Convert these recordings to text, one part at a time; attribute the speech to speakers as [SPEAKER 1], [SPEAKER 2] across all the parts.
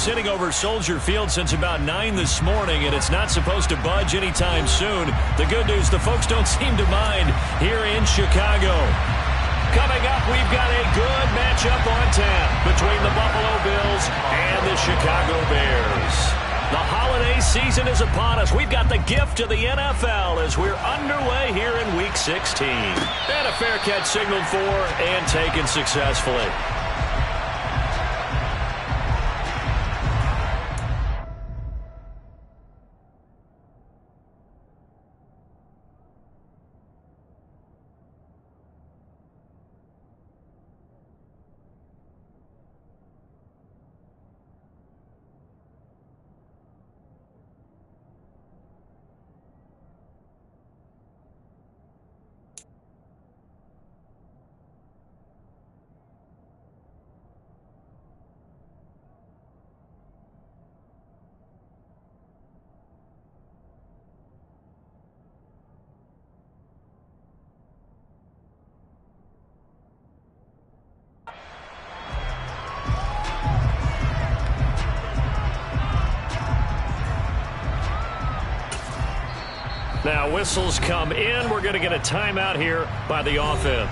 [SPEAKER 1] sitting over Soldier Field since about 9 this morning, and it's not supposed to budge anytime soon. The good news, the folks don't seem to mind here in Chicago. Coming up, we've got a good matchup on tap between the Buffalo Bills and the Chicago Bears. The holiday season is upon us. We've got the gift of the NFL as we're underway here in Week 16. And a fair catch signaled for and taken successfully. Now whistles come in. We're going to get a timeout here by the offense.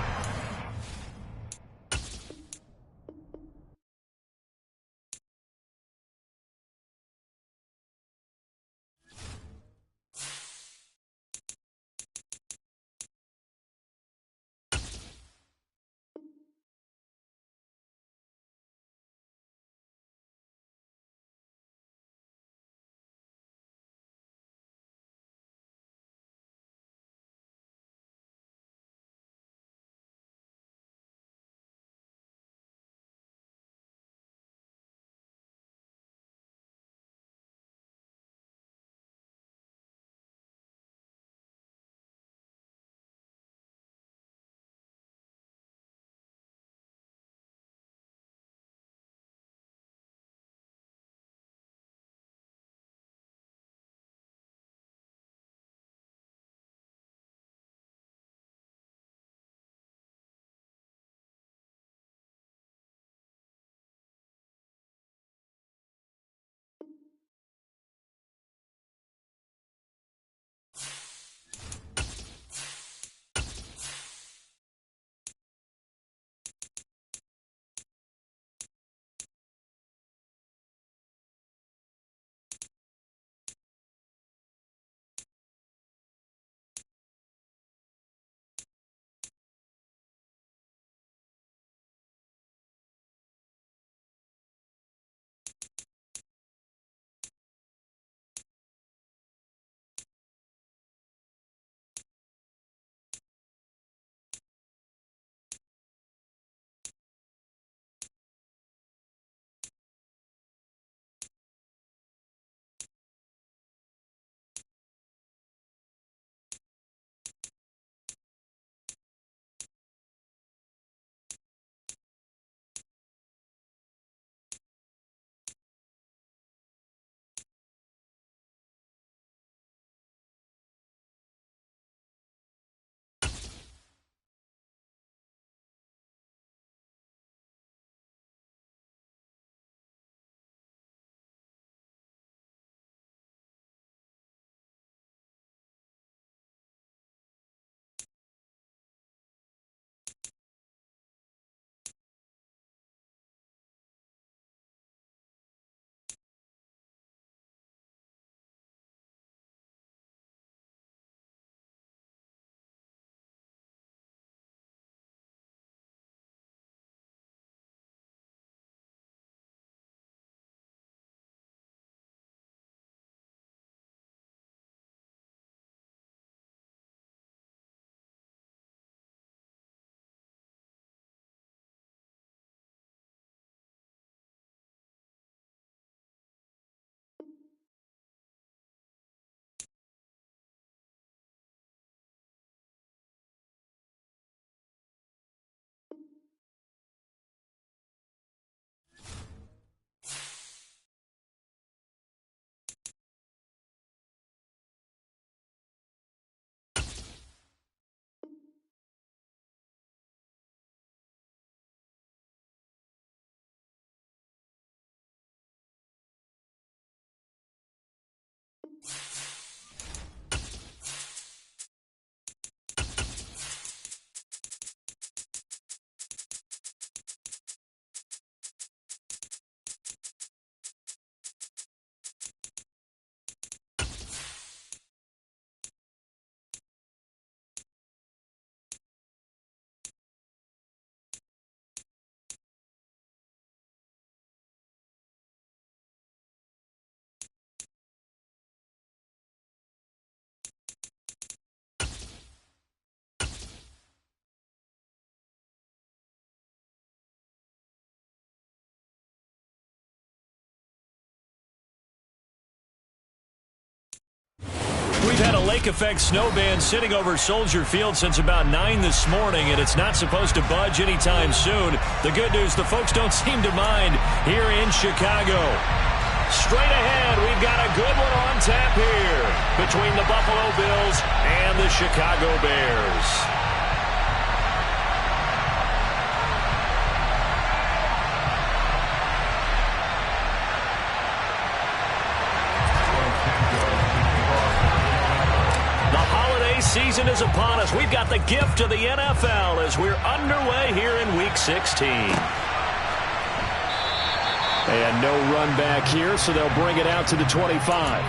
[SPEAKER 1] We've had a lake effect snow band sitting over Soldier Field since about 9 this morning, and it's not supposed to budge anytime soon. The good news, the folks don't seem to mind here in Chicago. Straight ahead, we've got a good one on tap here between the Buffalo Bills and the Chicago Bears. Season is upon us. We've got the gift of the NFL as we're underway here in Week 16. And no run back here, so they'll bring it out to the 25.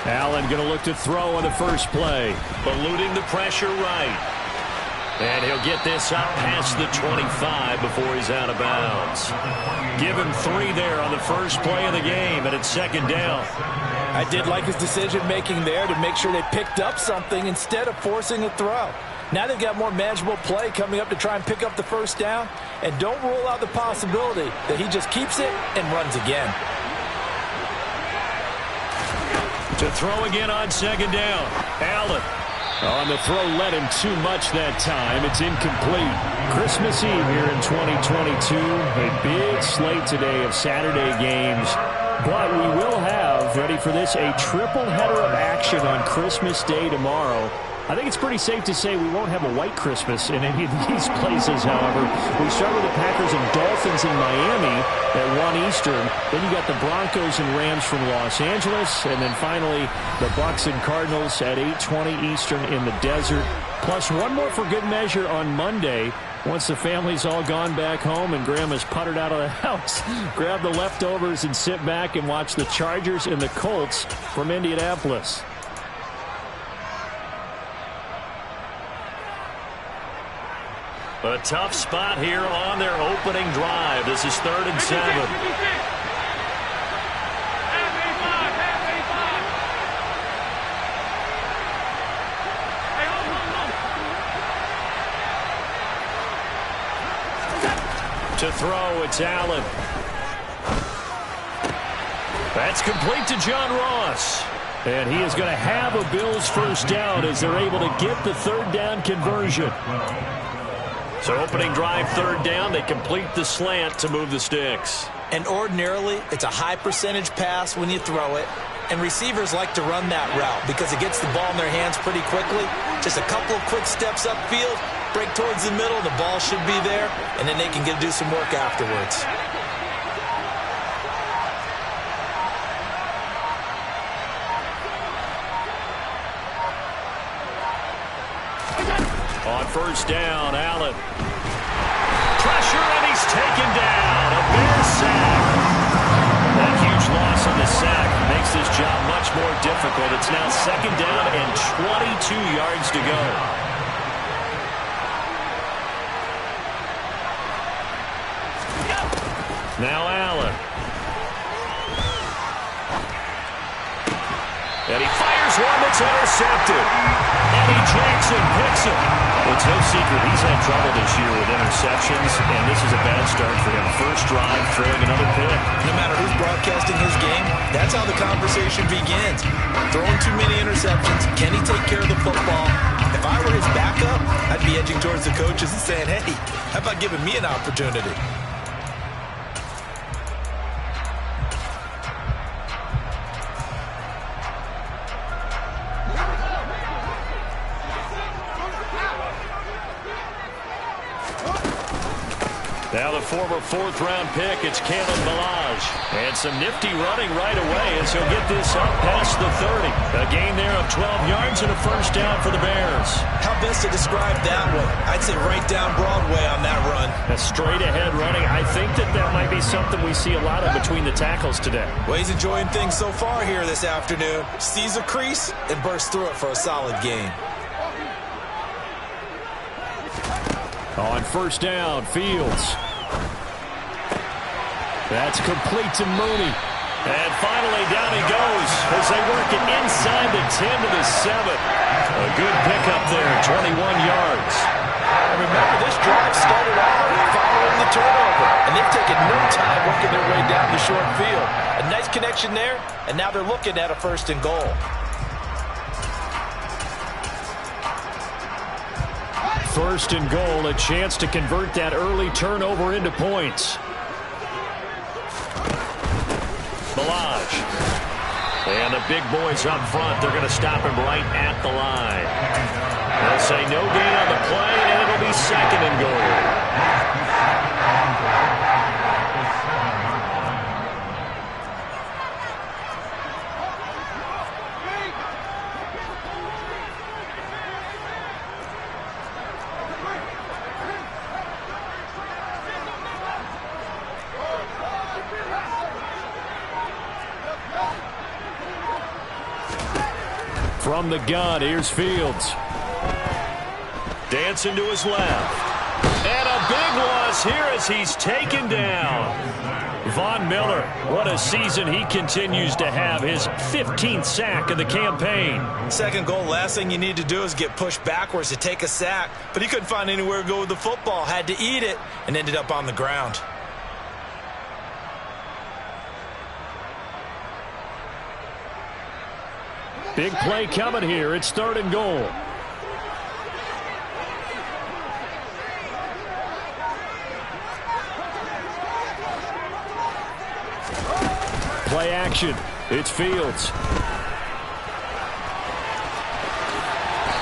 [SPEAKER 1] Allen going to look to throw on the first play. Eluding the pressure right. And he'll get this up past the 25 before he's out of bounds. Give him 3 there on the first play of the game, and it's second down.
[SPEAKER 2] I did like his decision-making there to make sure they picked up something instead of forcing a throw. Now they've got more manageable play coming up to try and pick up the first down. And don't rule out the possibility that he just keeps it and runs again.
[SPEAKER 1] To throw again on second down. Allen. On the throw led him too much that time. It's incomplete. Christmas Eve here in 2022. A big slate today of Saturday games. But we will have, ready for this, a triple header of action on Christmas Day tomorrow. I think it's pretty safe to say we won't have a white Christmas in any of these places, however. We start with the Packers and Dolphins in Miami at 1 Eastern. Then you got the Broncos and Rams from Los Angeles. And then finally, the Bucks and Cardinals at 8:20 Eastern in the desert. Plus one more for good measure on Monday. Once the family's all gone back home and Grandma's puttered out of the house, grab the leftovers and sit back and watch the Chargers and the Colts from Indianapolis. A tough spot here on their opening drive. This is 3rd and 7. To throw, it's Allen. That's complete to John Ross. And he is going to have a Bills first down as they're able to get the 3rd down conversion. So opening drive, 3rd down, they complete the slant to move the sticks.
[SPEAKER 2] And ordinarily, it's a high percentage pass when you throw it. And receivers like to run that route because it gets the ball in their hands pretty quickly. Just a couple of quick steps upfield, break towards the middle, the ball should be there, and then they can do some work afterwards.
[SPEAKER 1] On first down, Allen. Pressure, and he's taken down. A Bear sack. That huge loss on the sack makes this job much more difficult. It's now 2nd down and 22 yards to go. Now Allen. And he fires one that's intercepted. Eddie Jackson picks it. It's no secret he's had trouble this year with interceptions, and this is a bad start for him. First drive, throwing another pick.
[SPEAKER 2] No matter who's broadcasting his game, that's how the conversation begins. Throwing too many interceptions, can he take care of the football? If I were his backup, I'd be edging towards the coaches and saying, hey, how about giving me an opportunity?
[SPEAKER 1] Now the former 4th-round pick, it's Kalen Ballage. And some nifty running right away as he'll get this up past the 30. A gain there of 12 yards and a first down for the Bears.
[SPEAKER 2] How best to describe that one? I'd say right down Broadway on that run.
[SPEAKER 1] A straight-ahead running. I think that might be something we see a lot of between the tackles today.
[SPEAKER 2] Well, he's enjoying things so far here this afternoon. Sees a crease and bursts through it for a solid gain.
[SPEAKER 1] On first down, Fields. That's complete to Mooney. And finally, down he goes as they work it inside the 10 to the 7. A good pickup there, 21 yards.
[SPEAKER 2] And remember, this drive started out following the turnover, and they've taken no time working their way down the short field. A nice connection there, and now they're looking at a first and goal.
[SPEAKER 1] First and goal, a chance to convert that early turnover into points. Balaj. And the big boys up front, they're going to stop him right at the line. They'll say no gain on the play, and it'll be second and goal. From the gun, here's Fields. Dancing to his left. And a big loss here as he's taken down. Von Miller, what a season he continues to have. His 15th sack of the campaign.
[SPEAKER 2] Second goal, last thing you need to do is get pushed backwards to take a sack. But he couldn't find anywhere to go with the football. Had to eat it and ended up on the ground.
[SPEAKER 1] Big play coming here. It's third and goal. Play action. It's Fields.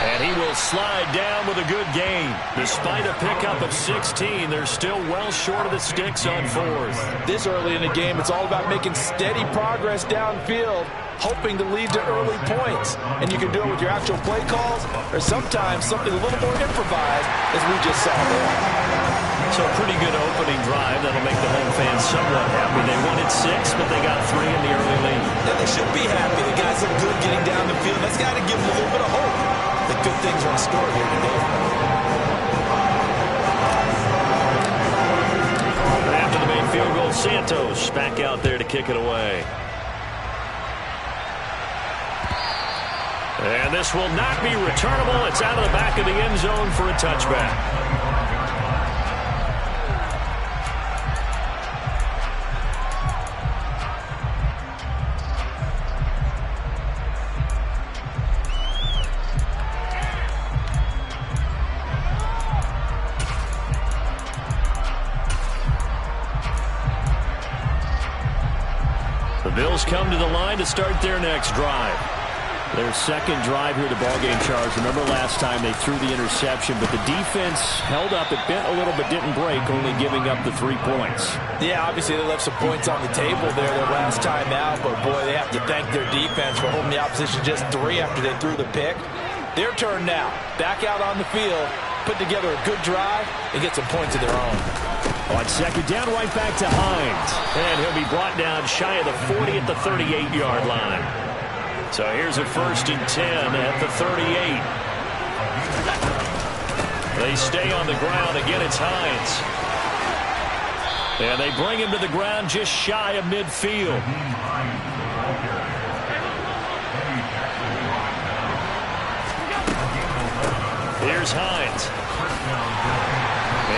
[SPEAKER 1] And he will slide down with a good gain. Despite a pickup of 16, they're still well short of the sticks on fourth.
[SPEAKER 2] This early in the game, it's all about making steady progress downfield, hoping to lead to early points. And you can do it with your actual play calls or sometimes something a little more improvised, as we just saw there.
[SPEAKER 1] So pretty good opening drive. That'll make the home fans somewhat happy. They wanted 6, but they got 3 in the early lead.
[SPEAKER 2] Yeah, they should be happy. The guys look good getting down the field. That's got to give them a little bit of hope that good things are in store here today.
[SPEAKER 1] After the main field goal, Santos back out there to kick it away. And this will not be returnable. It's out of the back of the end zone for a touchback. The Bills come to the line to start their next drive. Their second drive here, the ballgame charge. Remember last time they threw the interception, but the defense held up. It bent a little but didn't break, only giving up the 3 points.
[SPEAKER 2] Yeah, obviously they left some points on the table there their last time out, but boy, they have to thank their defense for holding the opposition just 3 after they threw the pick. Their turn now. Back out on the field, put together a good drive, and get some points of their own.
[SPEAKER 1] On second down, right back to Hines. And he'll be brought down shy of the 40 at the 38-yard line. So here's a first and 10 at the 38. They stay on the ground. Again, it's Hines. And they bring him to the ground just shy of midfield. Here's Hines.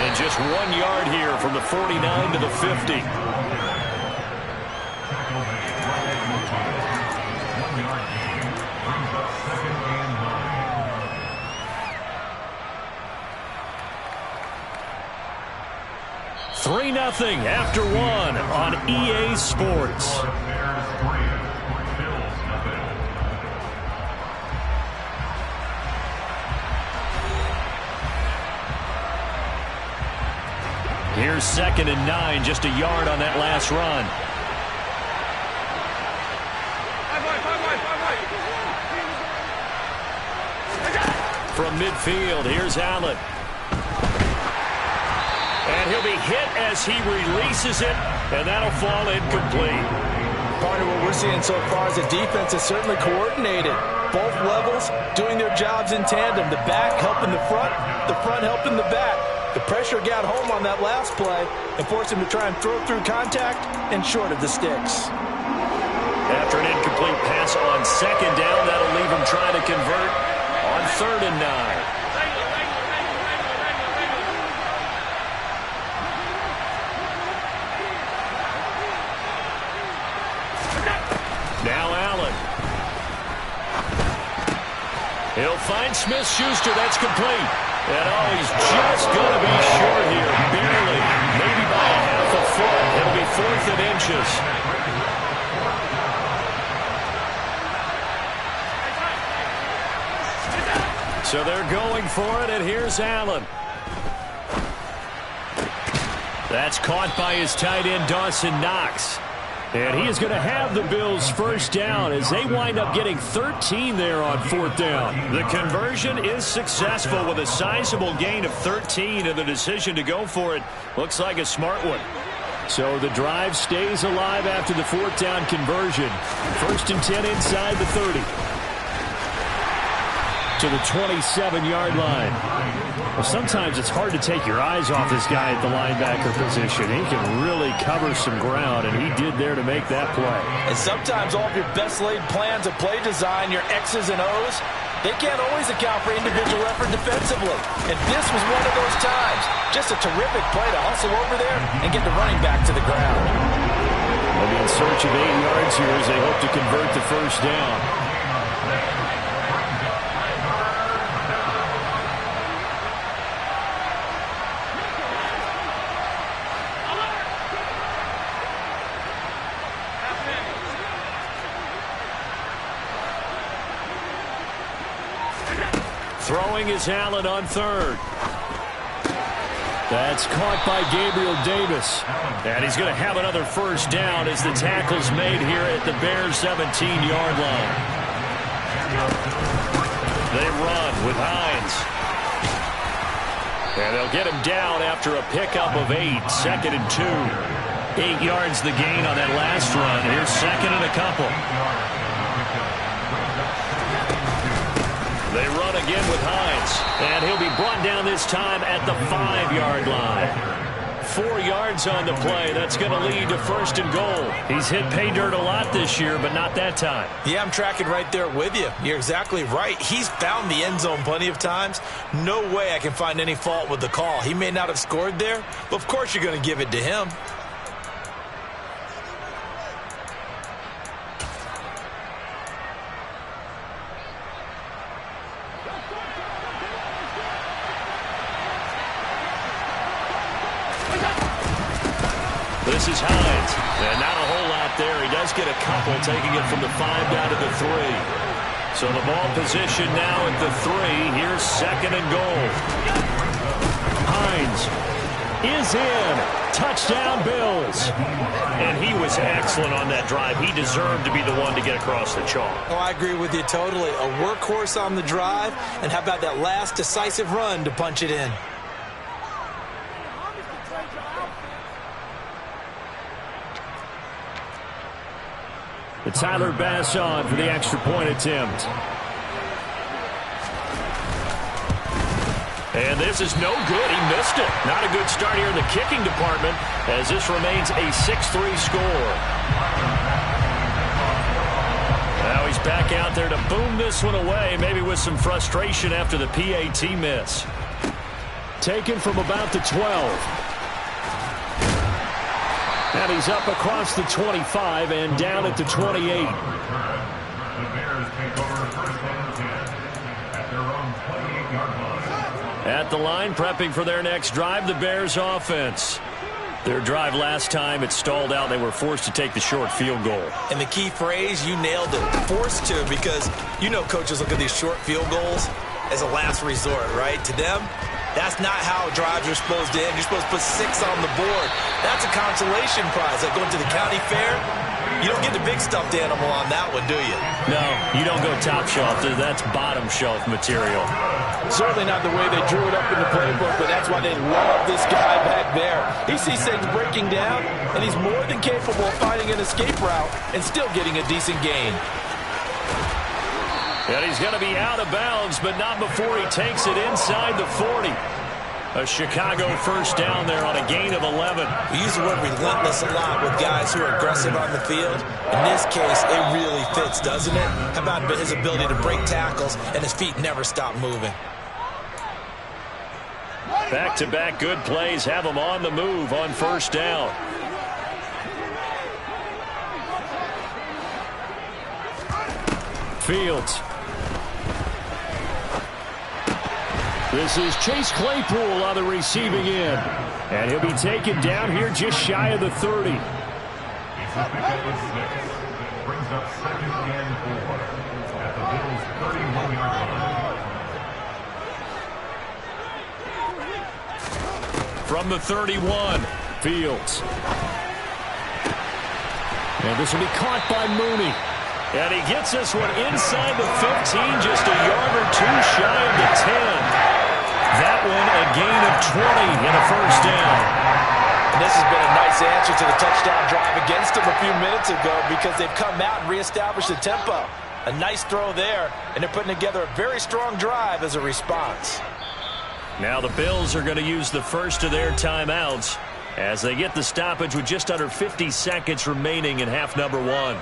[SPEAKER 1] And just 1 yard here from the 49 to the 50. Three 3-0 after 1 on EA Sports. Here's 2nd and 9, just a yard on that last run. From midfield, here's Allen. And he'll be hit as he releases it, and that'll fall incomplete.
[SPEAKER 2] Part of what we're seeing so far is the defense is certainly coordinated. Both levels doing their jobs in tandem. The back helping the front helping the back. The pressure got home on that last play and forced him to try and throw through contact and short of the sticks.
[SPEAKER 1] After an incomplete pass on second down, that'll leave him trying to convert on 3rd and 9. Now Allen. He'll find Smith-Schuster. That's complete. And he's just going to be short here. Barely. Maybe by a half a foot. It'll be 4th and inches. So they're going for it, and here's Allen. That's caught by his tight end, Dawson Knox. And he is going to have the Bills' first down as they wind up getting 13 there on 4th down. The conversion is successful with a sizable gain of 13, and the decision to go for it looks like a smart one. So the drive stays alive after the 4th down conversion. 1st and 10 inside the 30. To the 27-yard line. Well, sometimes it's hard to take your eyes off this guy at the linebacker position. He can really cover some ground, and he did there to make that play.
[SPEAKER 2] And sometimes all of your best laid plans of play design, your X's and O's, they can't always account for individual effort defensively. And this was one of those times. Just a terrific play to hustle over there and get the running back to the ground.
[SPEAKER 1] They'll be in search of 8 yards here as they hope to convert the first down. Throwing is Allen on 3rd. That's caught by Gabriel Davis. And he's going to have another first down as the tackle's made here at the Bears' 17-yard line. They run with Hines. And they'll get him down after a pickup of 8. 2nd and 2. 8 yards the gain on that last run. Here's 2nd and a couple. They run again with Hines, and he'll be brought down this time at the 5-yard line. 4 yards on the play. That's going to lead to 1st and goal. He's hit pay dirt a lot this year, but not that time.
[SPEAKER 2] Yeah, I'm tracking right there with you. You're exactly right. He's found the end zone plenty of times. No way I can find any fault with the call. He may not have scored there, but of course you're going to give it to him.
[SPEAKER 1] This is Hines, and not a whole lot there. He does get a couple, taking it from the 5 down to the 3. So the ball position now at the 3. Here's 2nd and goal. Hines is in. Touchdown, Bills. And he was excellent on that drive. He deserved to be the one to get across the chalk.
[SPEAKER 2] Oh, I agree with you totally. A workhorse on the drive, and how about that last decisive run to punch it in?
[SPEAKER 1] The Tyler Bass on for the extra point attempt. And this is no good. He missed it. Not a good start here in the kicking department as this remains a 6-3 score. Now he's back out there to boom this one away, maybe with some frustration after the PAT miss. Taken from about the 12. And he's up across the 25 and down at the 28.
[SPEAKER 3] The Bears take over 1st and 10 at their own 28-yard line.
[SPEAKER 1] At the line, prepping for their next drive, the Bears offense. Their drive last time, it stalled out. They were forced to take the short field goal.
[SPEAKER 2] And the key phrase, you nailed it. Forced to, because you know coaches look at these short field goals as a last resort, right? To them, that's not how drives are supposed to end. You're supposed to put 6 on the board. That's a consolation prize. Like going to the county fair, you don't get the big stuffed animal on that one, do you?
[SPEAKER 1] No, you don't go top shelf. That's bottom shelf material.
[SPEAKER 4] Certainly not the way they drew it up in the playbook, but that's why they love this guy back there. He sees things breaking down, and he's more than capable of finding an escape route and still getting a decent gain.
[SPEAKER 1] And he's going to be out of bounds, but not before he takes it inside the 40. A Chicago first down there on a gain of 11.
[SPEAKER 2] We use the word relentless a lot with guys who are aggressive on the field. In this case, it really fits, doesn't it? How about his ability to break tackles and his feet never stop moving?
[SPEAKER 1] Back-to-back good plays have him on the move on first down. Fields. This is Chase Claypool on the receiving end. And he'll be taken down here just shy of the 30.
[SPEAKER 3] He's a pickup of 6. Brings up 2nd and 4 at the Bills' 31-yard line.
[SPEAKER 1] From the 31, Fields. And this will be caught by Mooney. And he gets this one inside the 15, just a yard or two shy of the 10. That one a gain of 20 and a first down.
[SPEAKER 4] And this has been a nice answer to the touchdown drive against them a few minutes ago because they've come out and reestablished the tempo. A nice throw there, and they're putting together a very strong drive as a response.
[SPEAKER 1] Now the Bills are going to use the first of their timeouts as they get the stoppage with just under 50 seconds remaining in half number 1.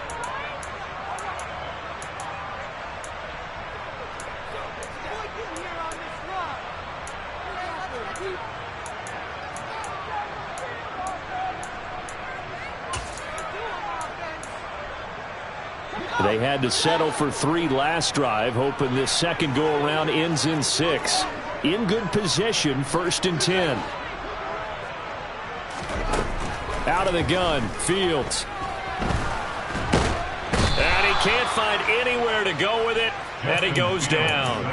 [SPEAKER 1] They had to settle for 3 last drive, hoping this second go-around ends in 6. In good position, 1st and 10. Out of the gun, Fields. And he can't find anywhere to go with it, and he goes down.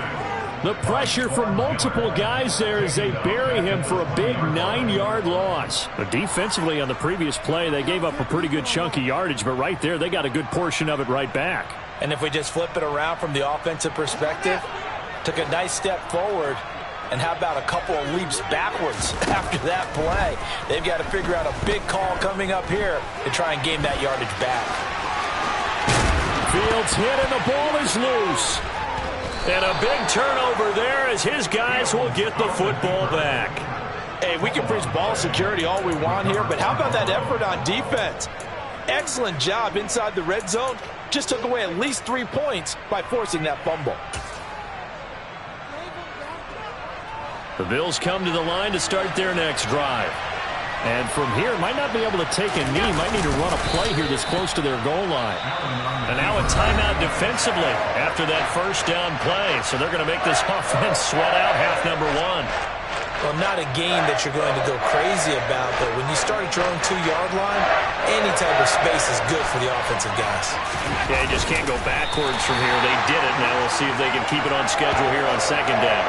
[SPEAKER 1] The pressure from multiple guys there as they bury him for a big 9-yard loss. But defensively on the previous play, they gave up a pretty good chunk of yardage, but right there, they got a good portion of it right back.
[SPEAKER 2] And if we just flip it around from the offensive perspective, took a nice step forward, and how about a couple of leaps backwards after that play? They've got to figure out a big call coming up here to try and gain that yardage back.
[SPEAKER 1] Fields hit and the ball is loose. And a big turnover there as his guys will get the football back.
[SPEAKER 4] Hey, we can preach ball security all we want here, but how about that effort on defense? Excellent job inside the red zone. Just took away at least 3 points by forcing that fumble.
[SPEAKER 1] The Bills come to the line to start their next drive. And from here, might not be able to take a knee. Might need to run a play here that's close to their goal line. And now a timeout defensively after that first down play. So they're going to make this offense sweat out half number 1.
[SPEAKER 2] Well, not a game that you're going to go crazy about, but when you start at your own 2-yard line, any type of space is good for the offensive guys.
[SPEAKER 1] Yeah, you just can't go backwards from here. They did it. Now we'll see if they can keep it on schedule here on second down.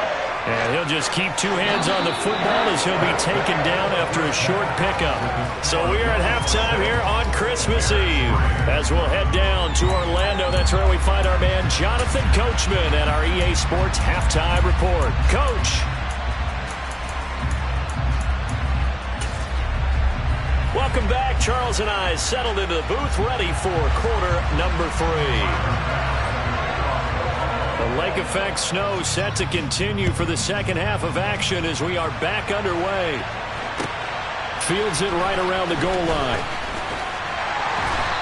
[SPEAKER 1] And he'll just keep 2 hands on the football as he'll be taken down after a short pickup. So we are at halftime here on Christmas Eve. As we'll head down to Orlando, that's where we find our man Jonathan Coachman at our EA Sports Halftime Report. Coach. Welcome back. Charles and I settled into the booth, ready for quarter number 3. The lake effect snow set to continue for the second half of action as we are back underway. Fields it right around the goal line.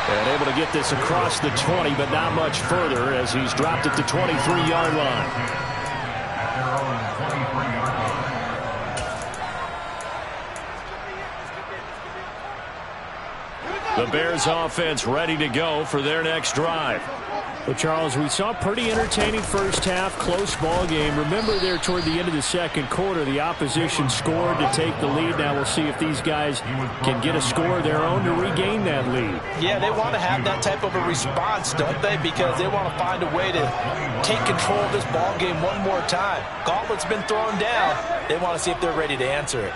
[SPEAKER 1] And able to get this across the 20, but not much further as he's dropped it to 23-yard line.
[SPEAKER 3] At their own 23-yard line.
[SPEAKER 1] The Bears offense ready to go for their next drive. Well, Charles, we saw a pretty entertaining first half, close ball game. Remember there toward the end of the second quarter, the opposition scored to take the lead. Now we'll see if these guys can get a score of their own to regain that lead.
[SPEAKER 4] Yeah, they want to have that type of a response, don't they? Because they want to find a way to take control of this ball game one more time. Gauntlet's been thrown down. They want to see if they're ready to answer it.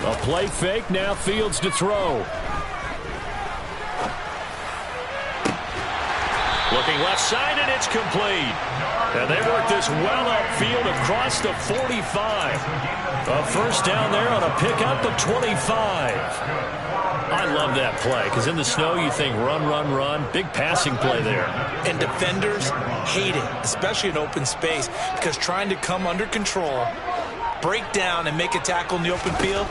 [SPEAKER 1] A play fake, now Fields to throw. Looking left side, and it's complete. And they work this well upfield across the 45. A first down there on a pickup of 25. I love that play because in the snow you think run, run, run. Big passing play there.
[SPEAKER 2] And defenders hate it, especially in open space, because trying to come under control, break down, and make a tackle in the open field,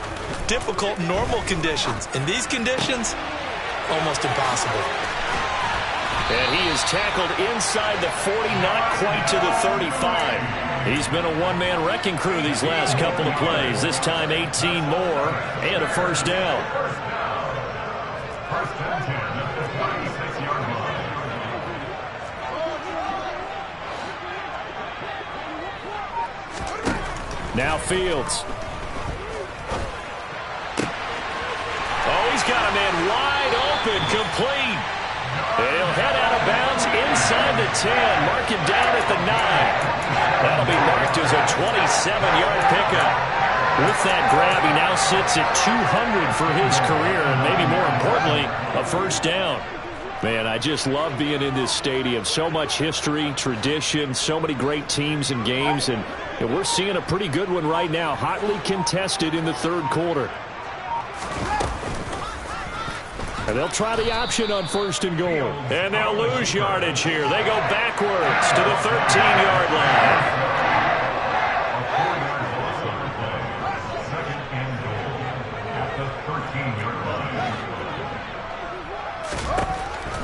[SPEAKER 2] difficult in normal conditions. In these conditions, almost impossible.
[SPEAKER 1] And he is tackled inside the 40, not quite to the 35. He's been a one-man wrecking crew these last couple of plays. This time 18 more and a first down.
[SPEAKER 3] First and 10 at the 26-yard line.
[SPEAKER 1] Now Fields. Oh, he's got a man wide open, complete. And he'll head out of bounds inside the 10. Mark him down at the 9. That'll be marked as a 27-yard pickup. With that grab, he now sits at 200 for his career, and maybe more importantly, a first down. Man, I just love being in this stadium. So much history, tradition, so many great teams and games, and we're seeing a pretty good one right now, hotly contested in the third quarter. And they'll try the option on first and goal. And they'll lose yardage here. They go backwards to the 13-yard line.
[SPEAKER 3] Second and goal at the 13-yard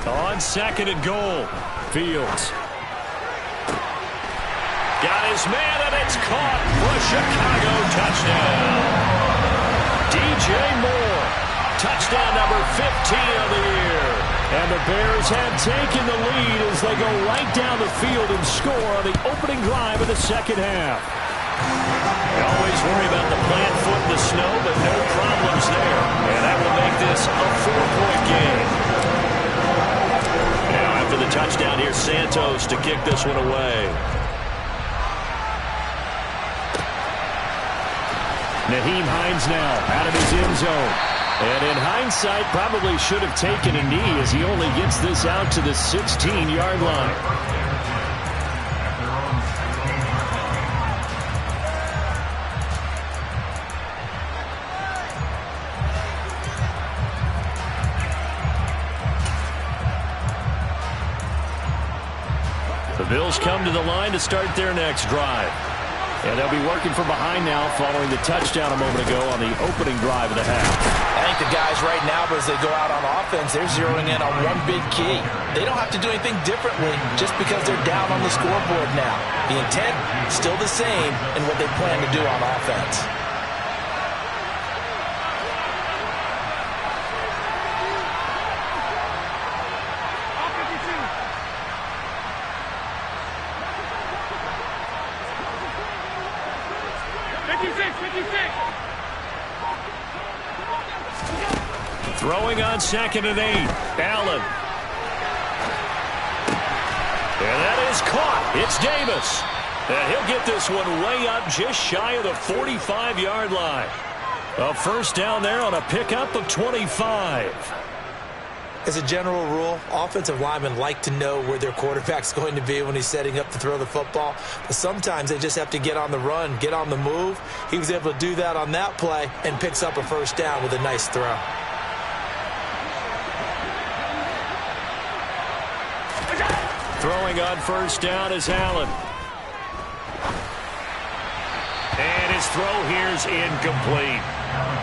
[SPEAKER 3] line.
[SPEAKER 1] On second and goal, Fields. Got his man, and it's caught for a Chicago touchdown. DJ Moore. Touchdown number 15 of the year. And the Bears have taken the lead as they go right down the field and score on the opening drive of the second half. You always worry about the plant foot in the snow, but no problems there. And that will make this a 4-point game. Now after the touchdown, here's Santos to kick this one away. Nyheim Hines now out of his end zone. And in hindsight, probably should have taken a knee as he only gets this out to the 16-yard line. The Bills come to the line to start their next drive. And they'll be working from behind now following the touchdown a moment ago on the opening drive of the half.
[SPEAKER 2] I think the guys right now, as they go out on offense, they're zeroing in on one big key. They don't have to do anything differently just because they're down on the scoreboard now. The intent, still the same in what they plan to do on offense.
[SPEAKER 1] Throwing on second and 8. Allen. And that is caught. It's Davis. And he'll get this one way up just shy of the 45-yard line. A first down there on a pickup of 25.
[SPEAKER 2] As a general rule, offensive linemen like to know where their quarterback's going to be when he's setting up to throw the football. But sometimes they just have to get on the run, get on the move. He was able to do that on that play and picks up a first down with a nice throw.
[SPEAKER 1] Throwing on first down is Allen. And his throw here's incomplete.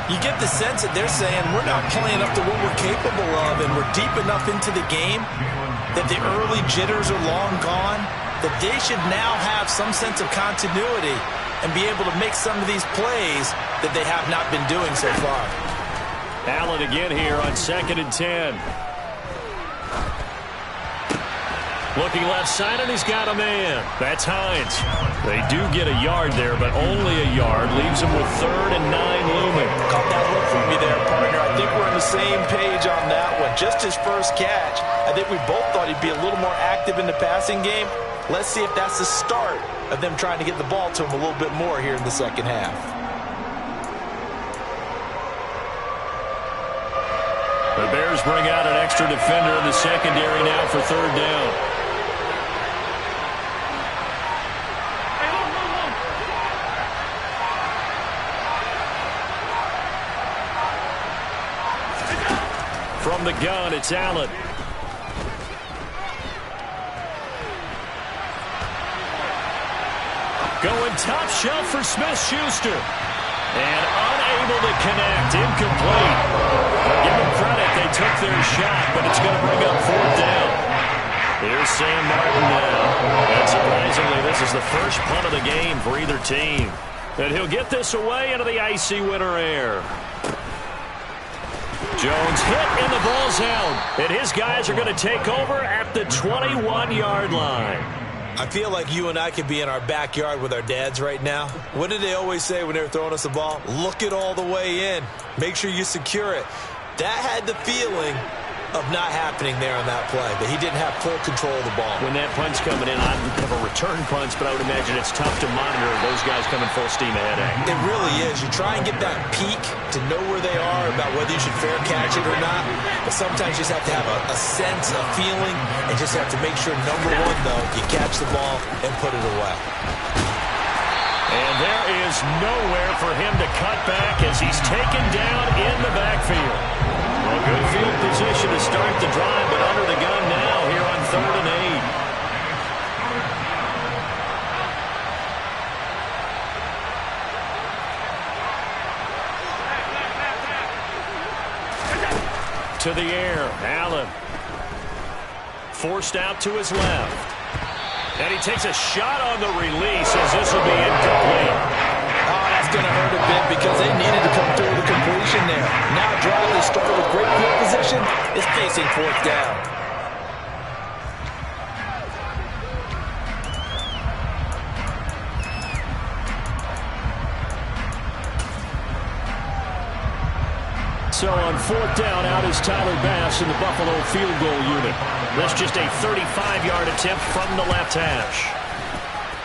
[SPEAKER 2] You get the sense that they're saying we're not playing up to what we're capable of, and we're deep enough into the game that the early jitters are long gone, that they should now have some sense of continuity and be able to make some of these plays that they have not been doing so far.
[SPEAKER 1] Allen again here on second and 10. Looking left side, and he's got a man. That's Hines. They do get a yard there, but only a yard. Leaves him with 3rd and 9 looming.
[SPEAKER 2] Caught that look from me there, partner. I think we're on the same page on that one. Just his first catch. I think we both thought he'd be a little more active in the passing game. Let's see if that's the start of them trying to get the ball to him a little bit more here in the second half.
[SPEAKER 1] The Bears bring out an extra defender in the secondary now for 3rd down. From the gun, it's Allen. Going top shelf for Smith-Schuster. And unable to connect. Incomplete. Well, give them credit. They took their shot, but it's going to bring up 4th down. Here's Sam Martin now. And surprisingly, this is the first punt of the game for either team. And he'll get this away into the icy winter air. Jones hit, and the ball's out. And his guys are going to take over at the 21-yard line.
[SPEAKER 2] I feel like you and I could be in our backyard with our dads right now. What did they always say when they were throwing us the ball? Look it all the way in. Make sure you secure it. That had the feeling of not happening there on that play, that he didn't have full control of the ball.
[SPEAKER 1] When that punt's coming in, I don't have a return punch, but I would imagine it's tough to monitor those guys coming full steam ahead.
[SPEAKER 2] It really is. You try and get that peek to know where they are about whether you should fair catch it or not, but sometimes you just have to have a sense, a feeling, and just have to make sure, number one, though, you catch the ball and put it away.
[SPEAKER 1] And there is nowhere for him to cut back as he's taken down in the backfield. Well, good field position to start the drive, but under the gun now here on 3rd and 8. To the air, Allen. Forced out to his left. And he takes a shot on the release as this will be incomplete.
[SPEAKER 4] Oh, that's going to hurt a bit because they needed to come through the completion there. Now a drive they started with great field position is facing 4th down.
[SPEAKER 1] So on 4th down, out is Tyler Bass in the Buffalo field goal unit. That's just a 35-yard attempt from the left hash.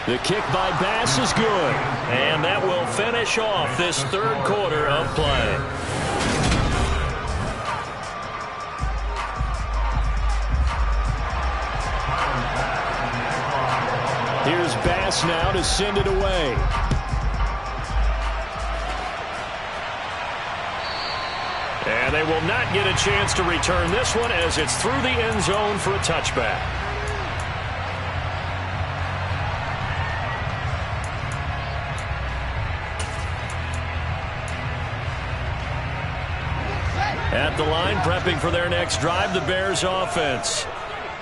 [SPEAKER 1] The kick by Bass is good, and that will finish off this 3rd quarter of play. Here's Bass now to send it away. And they will not get a chance to return this one as it's through the end zone for a touchback. At the line, prepping for their next drive, the Bears offense.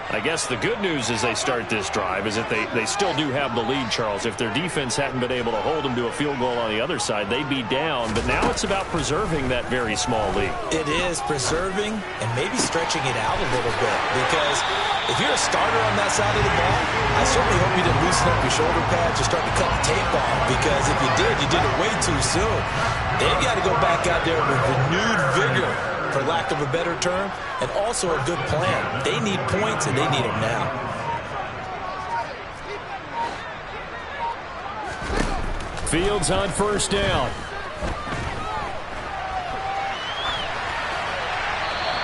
[SPEAKER 1] I guess the good news as they start this drive is that they still do have the lead, Charles. If their defense hadn't been able to hold them to a field goal on the other side, they'd be down. But now it's about preserving that very small lead.
[SPEAKER 2] It is preserving and maybe stretching it out a little bit. Because if you're a starter on that side of the ball, I certainly hope you didn't loosen up your shoulder pads or start to cut the tape off. Because if you did it way too soon. They've got to go back out there with renewed vigor, for lack of a better term, and also a good plan. They need points, and they need them now.
[SPEAKER 1] Fields on 1st down.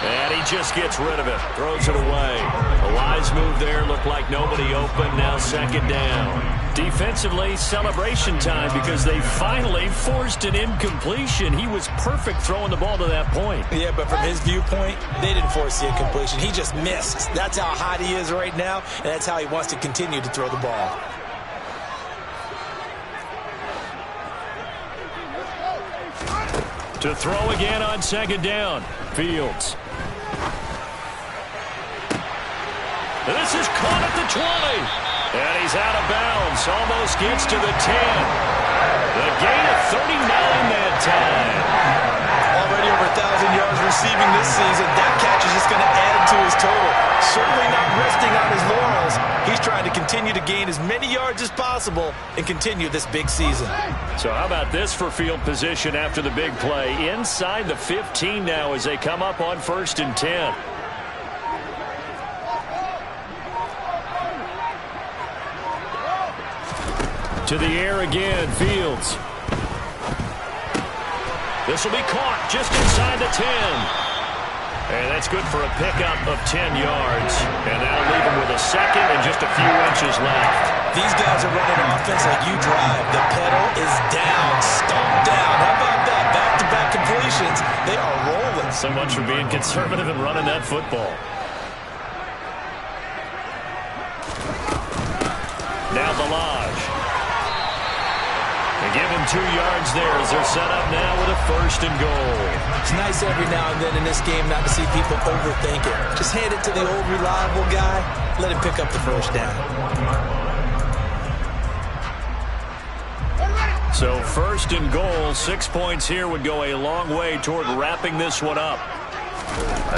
[SPEAKER 1] And he just gets rid of it. Throws it away. A wise move there. Looked like nobody open. Now 2nd down. Defensively, celebration time because they finally forced an incompletion. He was perfect throwing the ball to that point.
[SPEAKER 2] Yeah, but from his viewpoint, they didn't force the incompletion. He just missed. That's how hot he is right now, and that's how he wants to continue to throw the ball.
[SPEAKER 1] To throw again on 2nd down. Fields. This is caught at the 20. And he's out of bounds. Almost gets to the 10. The gain of 39 that time.
[SPEAKER 2] Already over 1,000 yards receiving this season. That catch is just going to add to his total. Certainly not resting on his laurels. He's trying to continue to gain as many yards as possible and continue this big season.
[SPEAKER 1] So how about this for field position after the big play? Inside the 15 now as they come up on 1st and 10. To the air again, Fields. This will be caught just inside the 10. And that's good for a pickup of 10 yards. And that'll leave him with a 2nd and just a few inches left.
[SPEAKER 2] These guys are running offense like you drive. The pedal is down, stomped down. How about that? Back-to-back completions. They are rolling.
[SPEAKER 1] So much for being conservative and running that football. Now Balaj. They give him 2 yards there as they're set up now with a 1st and goal.
[SPEAKER 2] It's nice every now and then in this game not to see people overthink it. Just hand it to the old reliable guy. Let him pick up the 1st down.
[SPEAKER 1] So 1st and goal, 6 points here would go a long way toward wrapping this one up.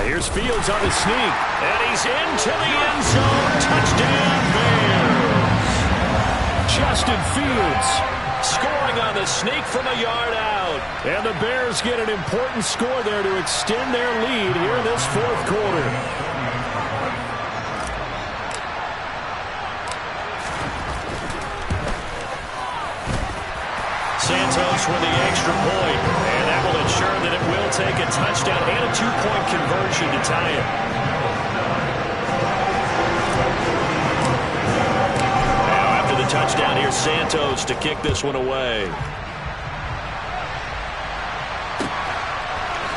[SPEAKER 1] Here's Fields on the sneak, and he's into the end zone. Touchdown, Bears. Justin Fields scoring on the sneak from a yard out. And the Bears get an important score there to extend their lead here in this 4th quarter. Santos with the extra point, and that will ensure that it will take a touchdown and a 2-point conversion to tie it. Now after the touchdown, here's Santos to kick this one away.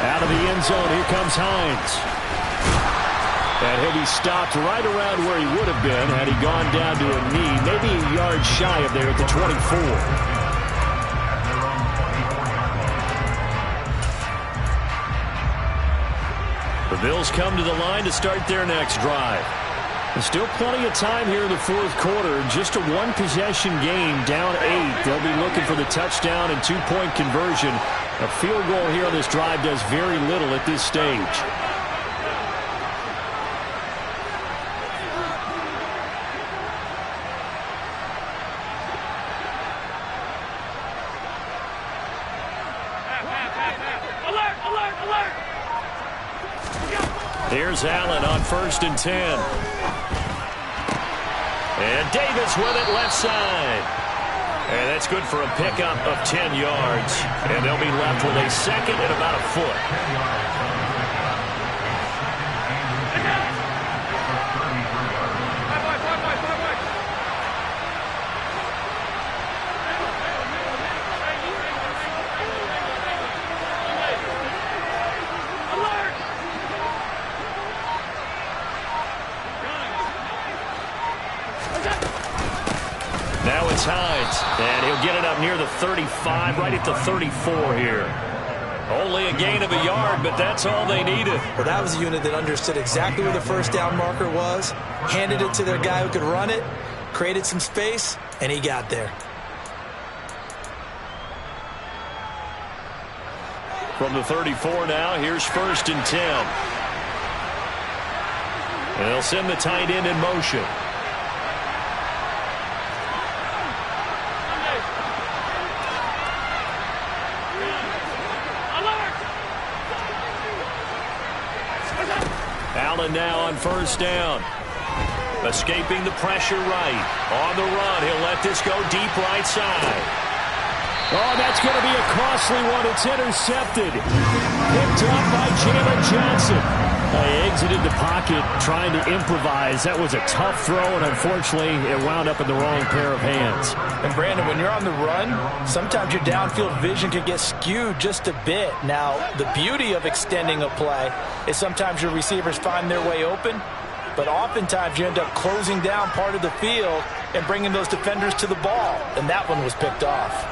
[SPEAKER 1] Out of the end zone, here comes Hines. And he'll be stopped right around where he would have been had he gone down to a knee, maybe a yard shy of there at the 24. The Bills come to the line to start their next drive. There's still plenty of time here in the 4th quarter. Just a 1-possession game, down 8. They'll be looking for the touchdown and 2-point conversion. A field goal here on this drive does very little at this stage. Here's Allen on 1st and 10. And Davis with it left side. And that's good for a pickup of 10 yards. And they'll be left with a 2nd and about a foot. Now it's Hines, and he'll get it up near the 35, right at the 34 here. Only a gain of a yard, but that's all they needed.
[SPEAKER 2] Well, that was a unit that understood exactly where the 1st down marker was, handed it to their guy who could run it, created some space, and he got there.
[SPEAKER 1] From the 34 now, here's 1st and 10. And they'll send the tight end in motion. Allen now on 1st down. Escaping the pressure right. On the run, he'll let this go deep right side. Oh, that's going to be a costly one. It's intercepted. Picked up by Jalen Johnson. They exited the pocket trying to improvise. That was a tough throw, and unfortunately, it wound up in the wrong pair of hands.
[SPEAKER 4] And, Brandon, when you're on the run, sometimes your downfield vision can get skewed just a bit. Now, the beauty of extending a play is sometimes your receivers find their way open, but oftentimes you end up closing down part of the field and bringing those defenders to the ball, and that one was picked off.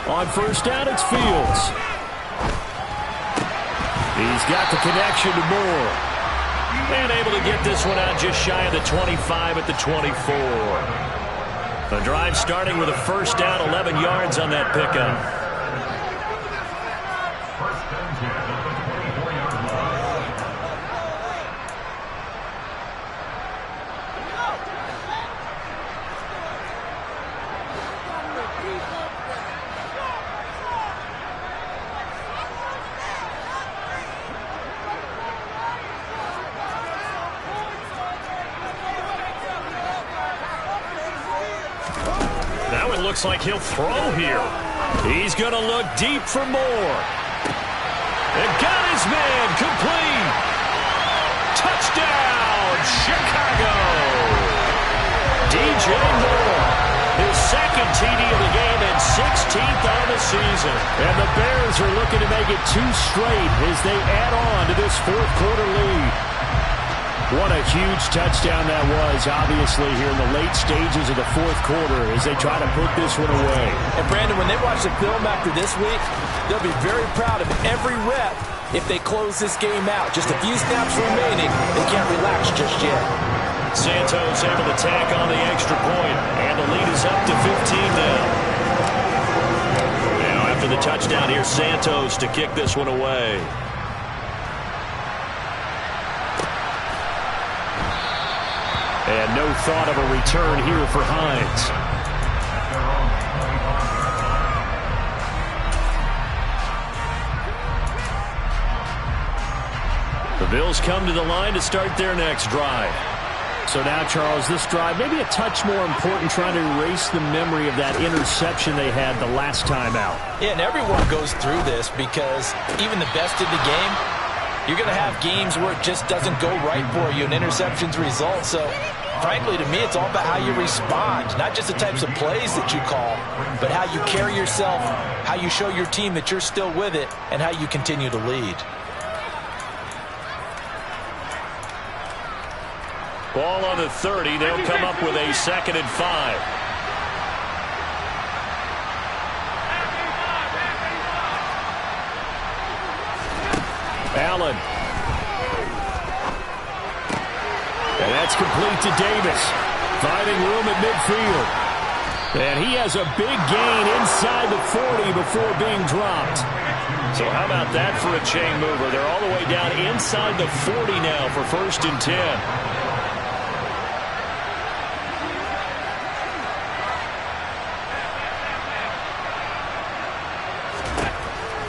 [SPEAKER 1] On 1st down, it's Fields. He's got the connection to Moore. And able to get this one out just shy of the 25 at the 24. The drive starting with a 1st down, 11 yards on that pickup. Looks like he'll throw here. He's going to look deep for more. And got his man complete. Touchdown, Chicago! DJ Moore, his second TD of the game and 16th on the season. And the Bears are looking to make it 2 straight as they add on to this fourth-quarter lead. What a huge touchdown that was, obviously, here in the late stages of the fourth quarter as they try to put this one away.
[SPEAKER 4] And, Brandon, when they watch the film after this week, they'll be very proud of every rep if they close this game out. Just a few snaps remaining. They can't relax just yet.
[SPEAKER 1] Santos able to tack on the extra point, and the lead is up to 15 now. Now, after the touchdown, here's Santos to kick this one away. And no thought of a return here for Hines. The Bills come to the line to start their next drive. So now, Charles, this drive maybe a touch more important, trying to erase the memory of that interception they had the last time out.
[SPEAKER 4] Yeah, and everyone goes through this because even the best in the game, you're going to have games where it just doesn't go right for you and interceptions result. So, frankly, to me, it's all about how you respond, not just the types of plays that you call, but how you carry yourself, how you show your team that you're still with it, and how you continue to lead.
[SPEAKER 1] Ball on the 30. They'll come up with a 2nd and 5. Allen. And that's complete to Davis. Finding room at midfield. And he has a big gain inside the 40 before being dropped. So how about that for a chain mover? They're all the way down inside the 40 now for 1st and 10.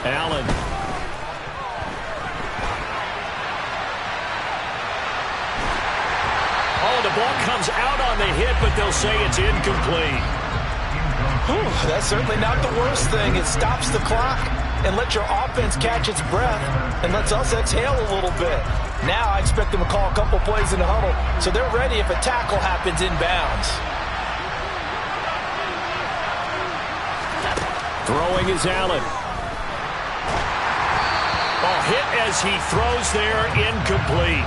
[SPEAKER 1] Allen. Oh, the ball comes out on the hit, but they'll say it's incomplete.
[SPEAKER 4] Whew, that's certainly not the worst thing. It stops the clock and lets your offense catch its breath and lets us exhale a little bit. Now I expect them to call a couple plays in the huddle so they're ready if a tackle happens inbounds.
[SPEAKER 1] Throwing is Allen. Oh, hit as he throws there, incomplete.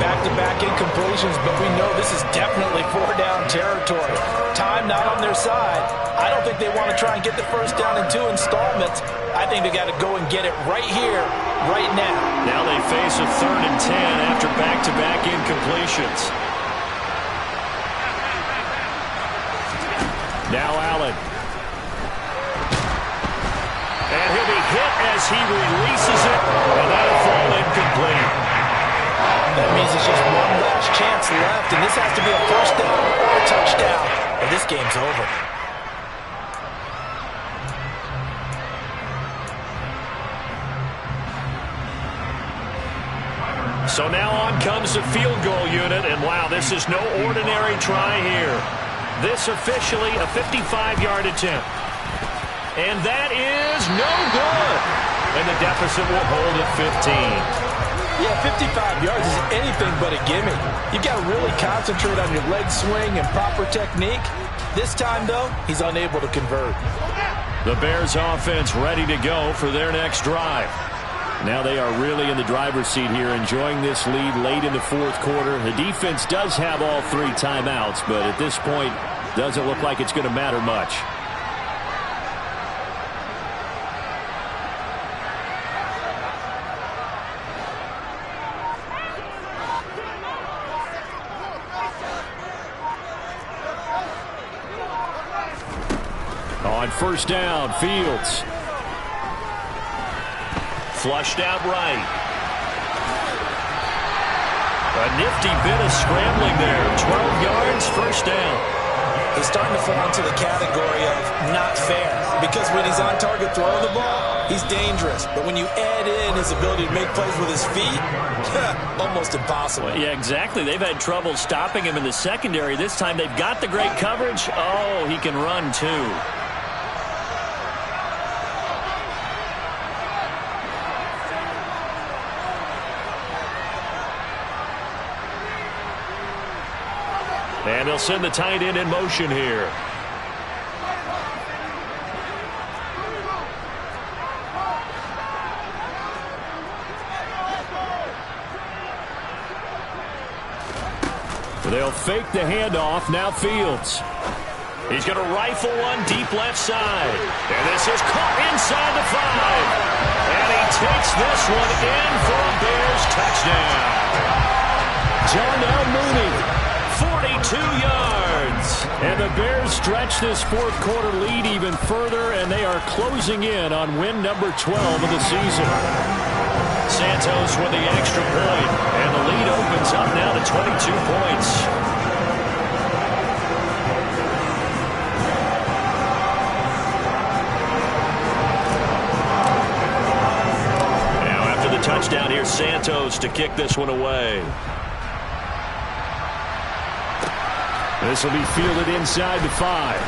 [SPEAKER 4] Back-to-back incompletions, but we know this is definitely 4-down territory. Time not on their side. I don't think they want to try and get the first down in 2 installments. I think they got to go and get it right here, right now.
[SPEAKER 1] Now they face a 3rd and 10 after back-to-back incompletions. Now Allen. And he'll be hit as he releases it, and that'll fall incomplete.
[SPEAKER 4] That means it's just one last chance left, and this has to be a first down or a touchdown, or this game's over.
[SPEAKER 1] So now on comes the field goal unit, and wow, this is no ordinary try here. This officially a 55-yard attempt. And that is no good. And the deficit will hold at 15.
[SPEAKER 4] Yeah, 55 yards is anything but a gimme. You've got to really concentrate on your leg swing and proper technique. This time, though, he's unable to convert.
[SPEAKER 1] The Bears offense ready to go for their next drive. Now they are really in the driver's seat here, enjoying this lead late in the fourth quarter. The defense does have all 3 timeouts, but at this point, doesn't look like it's going to matter much. On 1st down, Fields. Flushed out right. A nifty bit of scrambling there. 12 yards, 1st down.
[SPEAKER 2] He's starting to fall into the category of not fair. Because when he's on target throwing the ball, he's dangerous. But when you add in his ability to make plays with his feet, almost impossible.
[SPEAKER 1] Well, yeah, exactly. They've had trouble stopping him in the secondary. This time they've got the great coverage. Oh, he can run too. And they'll send the tight end in motion here. They'll fake the handoff. Now Fields. He's going to rifle one deep left side. And this is caught inside the 5. And he takes this one in for a Bears touchdown. Darnell Mooney, 42 yards. And the Bears stretch this fourth quarter lead even further, and they are closing in on win number 12 of the season. Santos with the extra point, and the lead opens up now to 22 points. Now after the touchdown, here's Santos to kick this one away. This will be fielded inside the 5.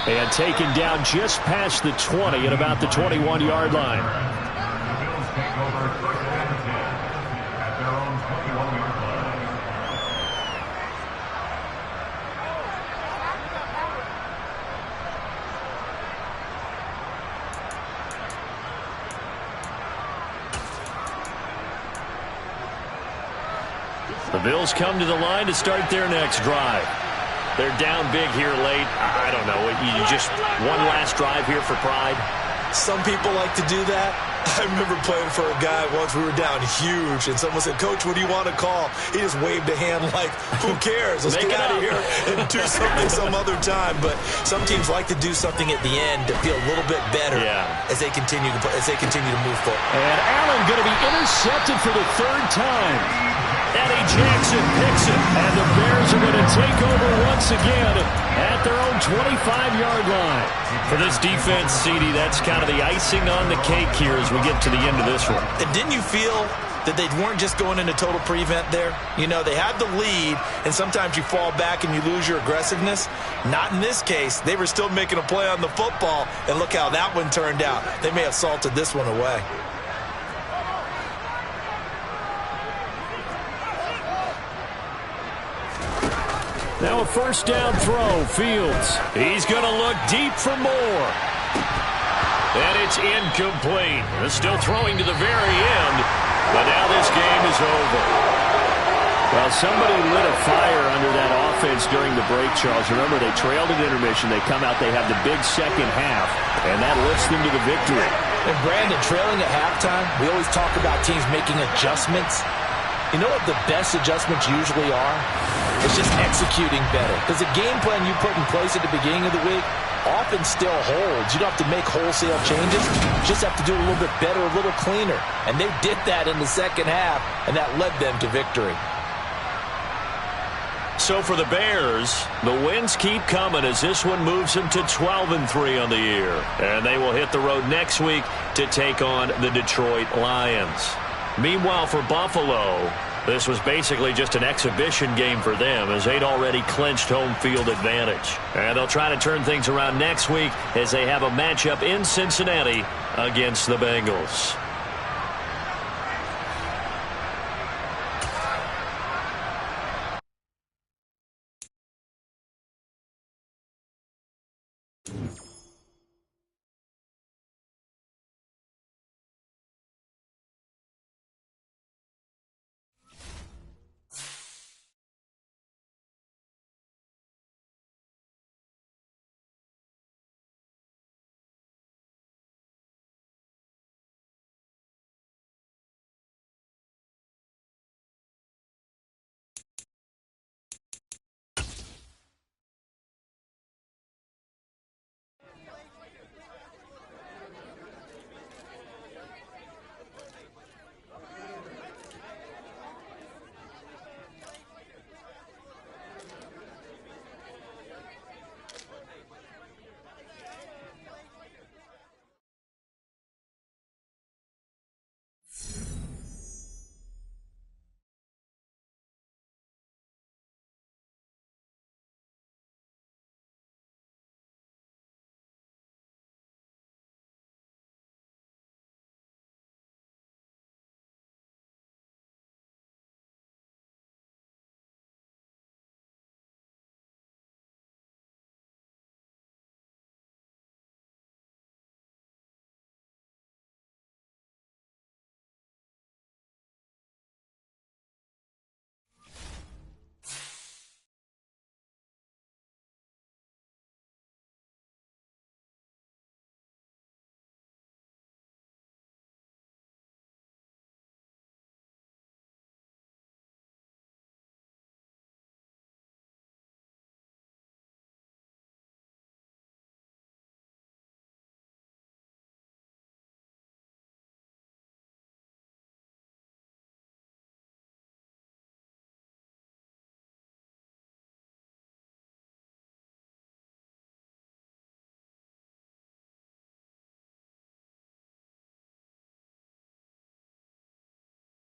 [SPEAKER 1] And taken down just past the 20 at about the 21-yard line.
[SPEAKER 3] The Bills take over first and 10 at their own 21-yard line.
[SPEAKER 1] The Bills come to the line to start their next drive. They're down big here late. I don't know. You just one last drive here for pride.
[SPEAKER 2] Some people like to do that. I remember playing for a guy once. We were down huge, and someone said, "Coach, what do you want to call?" He just waved a hand like, "Who cares? Let's get out of here and do something some other time." But some teams like to do something at the end to feel a little bit better as they continue to move forward.
[SPEAKER 1] And Allen going to be intercepted for the third time. Eddie Jackson picks it, and the Bears are going to take over once again at their own 25-yard line. For this defense, CD, that's kind of the icing on the cake here as we get to the end of this one.
[SPEAKER 2] And didn't you feel that they weren't just going into total prevent there? You know, they had the lead, and sometimes you fall back and you lose your aggressiveness. Not in this case. They were still making a play on the football, and look how that one turned out. They may have salted this one away.
[SPEAKER 1] Now a first down throw, Fields. He's going to look deep for more. And it's incomplete. They're still throwing to the very end, but now this game is over. Well, somebody lit a fire under that offense during the break, Charles. Remember, they trailed at intermission. They come out, they have the big second half, and that lifts them to the victory.
[SPEAKER 4] And Brandon, trailing at halftime, we always talk about teams making adjustments. You know what the best adjustments usually are? It's just executing better. Because the game plan you put in place at the beginning of the week often still holds. You don't have to make wholesale changes. You just have to do it a little bit better, a little cleaner. And they did that in the second half, and that led them to victory.
[SPEAKER 1] So for the Bears, the wins keep coming as this one moves them to 12-3 on the year. And they will hit the road next week to take on the Detroit Lions. Meanwhile, for Buffalo, this was basically just an exhibition game for them as they'd already clinched home field advantage. And they'll try to turn things around next week as they have a matchup in Cincinnati against the Bengals.